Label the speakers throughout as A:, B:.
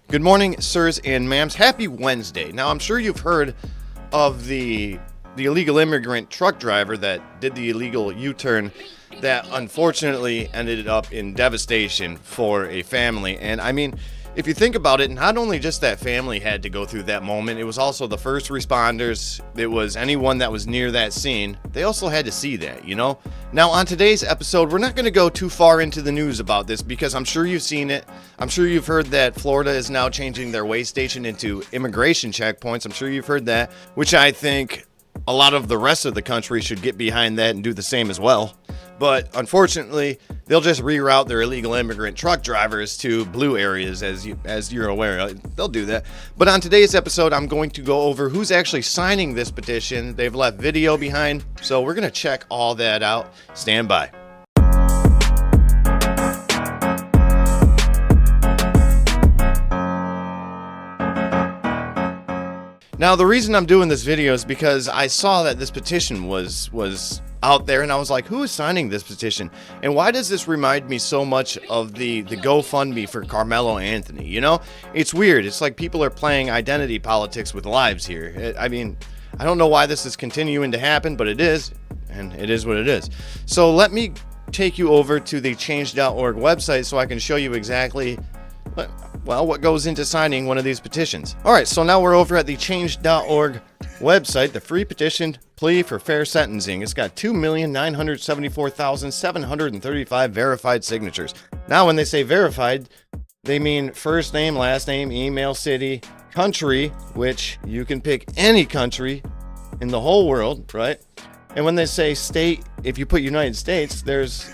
A: Good morning, sirs and ma'ams. Happy Wednesday. Now, I'm sure you've heard of the illegal immigrant truck driver that did the illegal U-turn that unfortunately ended up in devastation for a family. And I mean, if you think about it, not only just that family had to go through that moment, it was also the first responders, it was anyone that was near that scene. They also had to see that, you know? Now, on today's episode, we're not going to go too far into the news about this because I'm sure you've seen it. I'm sure you've heard that Florida is now changing their way station into immigration checkpoints. I'm sure you've heard that, which I think a lot of the rest of the country should get behind that and do the same as well. But unfortunately, they'll just reroute their illegal immigrant truck drivers to blue areas, as you're aware. They'll do that. But on today's episode, I'm going to go over who's actually signing this petition. They've left video behind, so we're going to check all that out. Stand by. Now, the reason I'm doing this video is because I saw that this petition was out there, and I was like, who is signing this petition? And why does this remind me so much of the GoFundMe for Carmelo Anthony? You know, it's weird. It's like people are playing identity politics with lives here. I mean, I don't know why this is continuing to happen, but it is, and it is what it is. So let me take you over to the change.org website so I can show you exactly what goes into signing one of these petitions. All right, so now we're over at the change.org website, the free petition plea for fair sentencing. It's got 2,974,735 verified signatures. Now, when they say verified, they mean first name, last name, email, city, country, which you can pick any country in the whole world, right? And when they say state, if you put United States, there's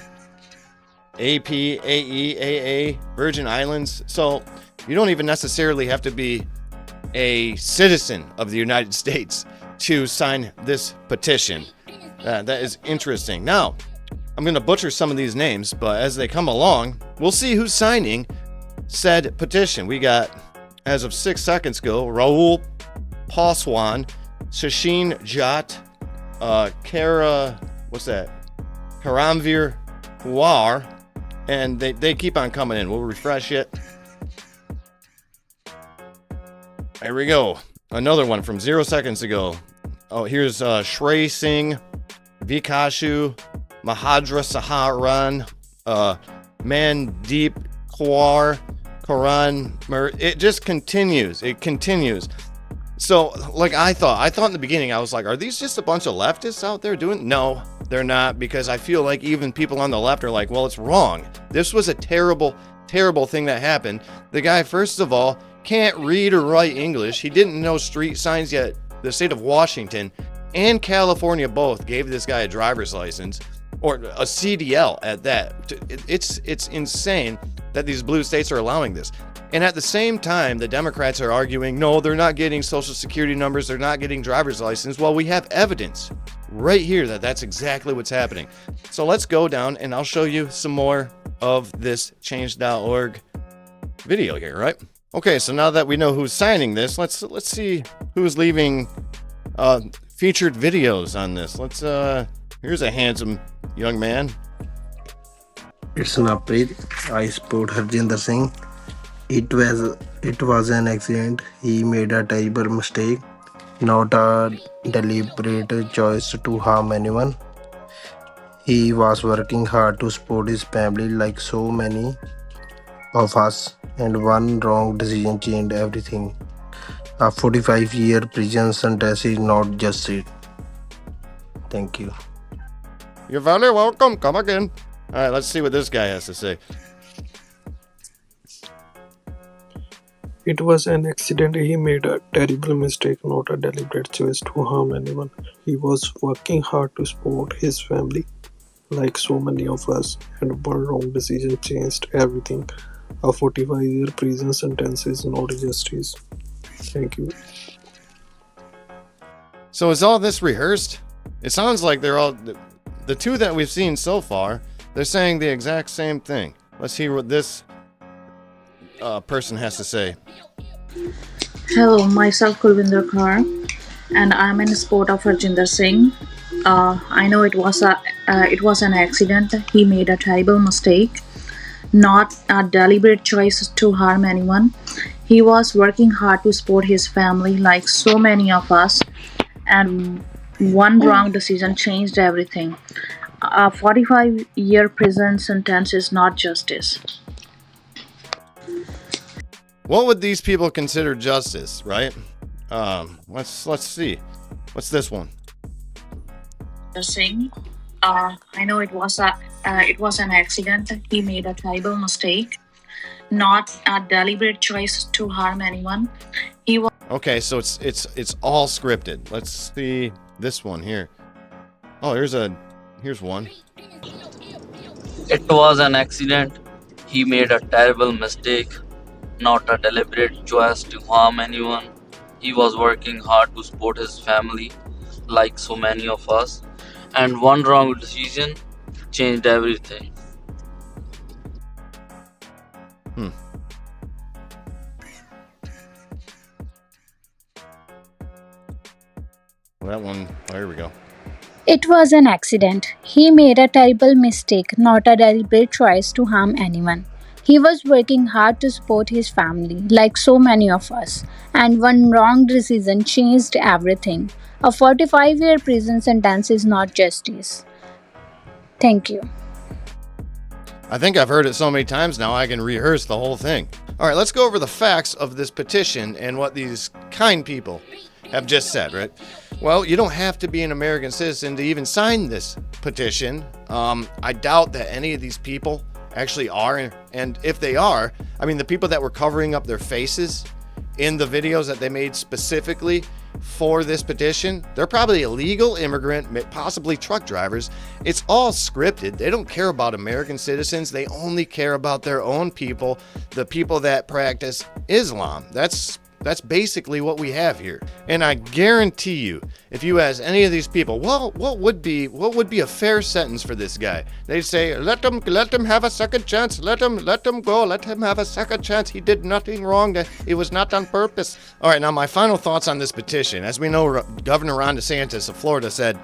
A: AP, AE, AA, Virgin Islands. So you don't even necessarily have to be a citizen of the United States to sign this petition. That is interesting. Now, I'm going to butcher some of these names, but as they come along, we'll see who's signing said petition. We got, as of 6 seconds ago, Raul Paswan, Shashin Jat, Karamvir War, and they keep on coming in. We'll refresh it. There we go. Another one from 0 seconds ago. Oh, here's Shrey Singh, Vikashu, Mahadra Saharan, Mandeep Kaur, Karan. It just continues. It continues. So, like I thought in the beginning, I was like, are these just a bunch of leftists out there doing? No, they're not, because I feel like even people on the left are like, well, it's wrong. This was a terrible, terrible thing that happened. The guy, first of all, can't read or write English. He didn't know street signs yet. The state of Washington and California both gave this guy a driver's license, or a CDL at that. It's insane that these blue states are allowing this. And at the same time, the Democrats are arguing, no, they're not getting social security numbers, they're not getting driver's license. Well, we have evidence right here that that's exactly what's happening. So let's go down and I'll show you some more of this change.org video here, right? Okay, so now that we know who's signing this, let's see who's leaving featured videos on this. Here's a handsome young man.
B: It's Naprit. I support Harjinder Singh. It was an accident. He made a terrible mistake, not a deliberate choice to harm anyone. He was working hard to support his family like so many of us, and one wrong decision changed everything. A 45-year prison sentence is not justice. Thank you.
A: You're very welcome. Come again. All right, let's see what this guy has to say.
C: It was an accident. He made a terrible mistake, not a deliberate choice to harm anyone. He was working hard to support his family, like so many of us, and one wrong decision changed everything. A 45-year prison sentence is not justice. Thank you.
A: So is all this rehearsed? It sounds like they're all... The two that we've seen so far, they're saying the exact same thing. Let's hear what this person has to say.
D: Hello, myself Kulvinder Kaur, and I'm in support of Harjinder Singh. I know it was an accident. He made a terrible mistake, not a deliberate choice to harm anyone. He was working hard to support his family, like so many of us, and one wrong decision changed everything. A 45-year prison sentence is not justice.
A: What would these people consider justice, right? Let's see. What's this one?
D: Singh, I know it was an accident. He made a terrible mistake, not a deliberate choice to harm anyone. He was
A: Okay, so it's all scripted. Let's see this one here. Oh, here's one.
E: It was an accident. He made a terrible mistake, not a deliberate choice to harm anyone. He was working hard to support his family, like so many of us, and one wrong decision changed everything.
A: Hmm. That one. Oh, here we go.
F: It was an accident. He made a terrible mistake, not a deliberate choice to harm anyone. He was working hard to support his family, like so many of us, and one wrong decision changed everything. A 45-year prison sentence is not justice. Thank you.
A: I think I've heard it so many times now I can rehearse the whole thing. All right, let's go over the facts of this petition and what these kind people have just said, right? Well, you don't have to be an American citizen to even sign this petition. I doubt that any of these people actually are, and if they are, I mean, the people that were covering up their faces in the videos that they made specifically for this petition, they're probably illegal immigrant, possibly truck drivers. It's all scripted. They don't care about American citizens. They only care about their own people, the people that practice Islam. That's basically what we have here. And I guarantee you, if you ask any of these people, well, what would be a fair sentence for this guy? They'd say, let him have a second chance. Let him go. Let him have a second chance. He did nothing wrong. It was not on purpose. All right, now my final thoughts on this petition. As we know, Governor Ron DeSantis of Florida said,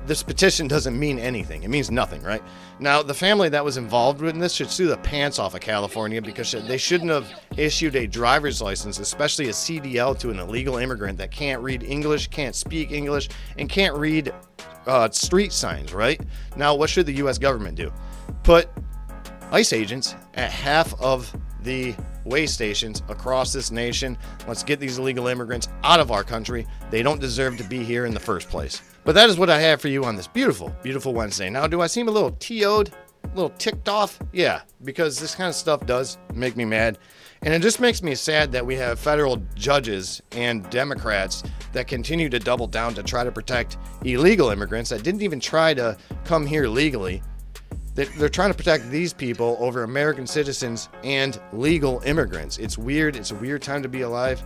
A: this petition doesn't mean anything. It means nothing, right? Now, the family that was involved in this should sue the pants off of California because they shouldn't have issued a driver's license, especially a CDL, to an illegal immigrant that can't read English, can't speak English, and can't read street signs, right? Now, what should the U.S. government do? Put ICE agents at half of the way stations across this nation. Let's get these illegal immigrants out of our country. They don't deserve to be here in the first place. But that is what I have for you on this beautiful, beautiful Wednesday. Now, do I seem a little TO'd, a little ticked off? Yeah, because this kind of stuff does make me mad. And it just makes me sad that we have federal judges and Democrats that continue to double down to try to protect illegal immigrants that didn't even try to come here legally. They're trying to protect these people over American citizens and legal immigrants. It's weird. It's a weird time to be alive.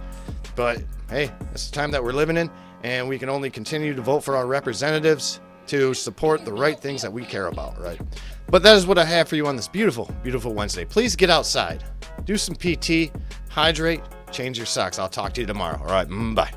A: But hey, it's the time that we're living in, and we can only continue to vote for our representatives to support the right things that we care about, right? But that is what I have for you on this beautiful, beautiful Wednesday. Please get outside, do some PT, hydrate, change your socks. I'll talk to you tomorrow. All right, bye.